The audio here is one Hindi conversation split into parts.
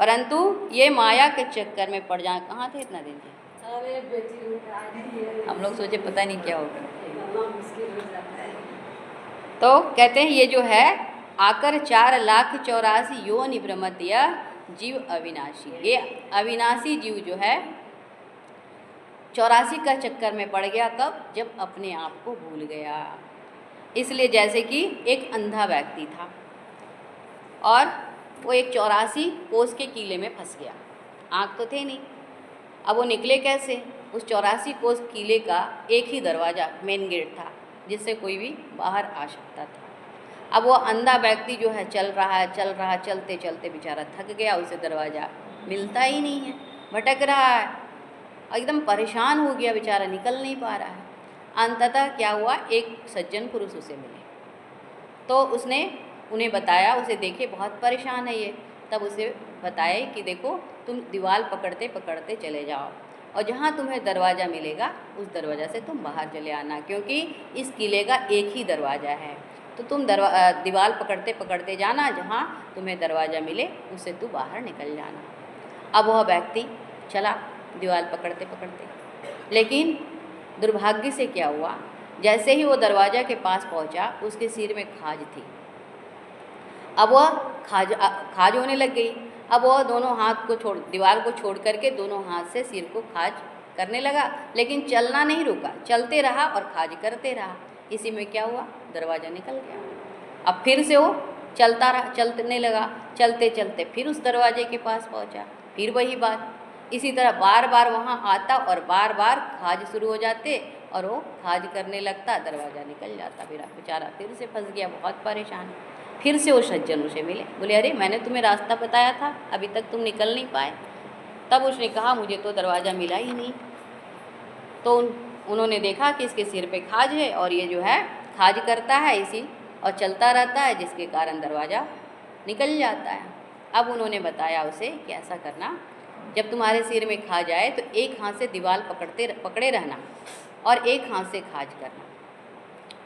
परंतु ये माया के चक्कर में पड़ जाए। कहाँ थे इतना दिन से? अरे बेटी हम लोग सोचे पता नहीं क्या होगा। तो कहते हैं ये जो है आकर 4,84,000 योनि भ्रमत यह जीव अविनाशी। ये अविनाशी जीव जो है 84 का चक्कर में पड़ गया। कब? जब अपने आप को भूल गया। इसलिए जैसे कि एक अंधा व्यक्ति था और वो एक 84 कोस के कीले में फंस गया। आँख तो थे नहीं, अब वो निकले कैसे? उस 84 कोस कीले का एक ही दरवाज़ा मेन गेट था जिससे कोई भी बाहर आ सकता था। अब वो अंधा व्यक्ति जो है चल रहा, चलते चलते बेचारा थक गया, उसे दरवाज़ा मिलता ही नहीं है, भटक रहा है, एकदम परेशान हो गया बेचारा, निकल नहीं पा रहा है। अंततः क्या हुआ, एक सज्जन पुरुष उसे मिले तो उसने उन्हें बताया, उसे देखे बहुत परेशान है ये, तब उसे बताया कि देखो तुम दीवार पकड़ते पकड़ते चले जाओ और जहाँ तुम्हें दरवाज़ा मिलेगा उस दरवाज़ा से तुम बाहर चले आना, क्योंकि इस किले का एक ही दरवाज़ा है। तो तुम दीवार पकड़ते पकड़ते जाना, जहाँ तुम्हें दरवाज़ा मिले उससे तू बाहर निकल जाना। अब वह व्यक्ति चला दीवार पकड़ते पकड़ते, लेकिन दुर्भाग्य से क्या हुआ, जैसे ही वो दरवाज़ा के पास पहुंचा उसके सिर में खाज थी। अब वह खाज होने लग गई। अब वह दोनों हाथ को दीवार को छोड़ करके दोनों हाथ से सिर को खाज करने लगा, लेकिन चलना नहीं रुका, चलते रहा और खाज करते रहा। इसी में क्या हुआ, दरवाज़ा निकल गया। अब फिर से वो चलने लगा, चलते चलते फिर उस दरवाजे के पास पहुंचा, फिर वही बात। इसी तरह बार बार वहाँ आता और बार बार खाज शुरू हो जाते और वो खाज करने लगता, दरवाज़ा निकल जाता। फिर बेचारा फिर से फंस गया, बहुत परेशान। फिर से वो सज्जन उसे मिले, बोले अरे मैंने तुम्हें रास्ता बताया था, अभी तक तुम निकल नहीं पाए। तब उसने कहा मुझे तो दरवाज़ा मिला ही नहीं। तो उन्होंने देखा कि इसके सिर पे खाज है और ये जो है खाज करता है इसी और चलता रहता है, जिसके कारण दरवाज़ा निकल जाता है। अब उन्होंने बताया उसे कि ऐसा करना, जब तुम्हारे सिर में खाज आए तो एक हाथ से दीवार पकड़े रहना और एक हाथ से खाज करना,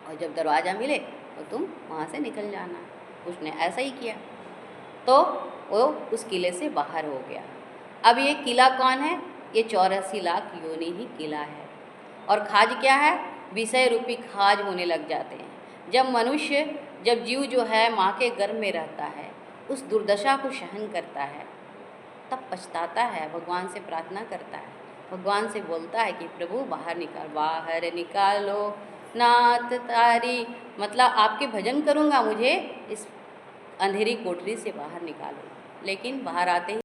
और जब दरवाज़ा मिले तो तुम वहाँ से निकल जाना। उसने ऐसा ही किया तो वो उस किले से बाहर हो गया। अब ये किला कौन है? ये 84 लाख योनि ही किला है। और खाज क्या है? विषय रूपी खाज होने लग जाते हैं। जब जीव जो है माँ के गर्भ में रहता है, उस दुर्दशा को सहन करता है, तब पछताता है, भगवान से प्रार्थना करता है, भगवान से बोलता है कि प्रभु बाहर निकालो नाथ तारी, मतलब आपके भजन करूँगा, मुझे इस अंधेरी कोठरी से बाहर निकालो। लेकिन बाहर आते ही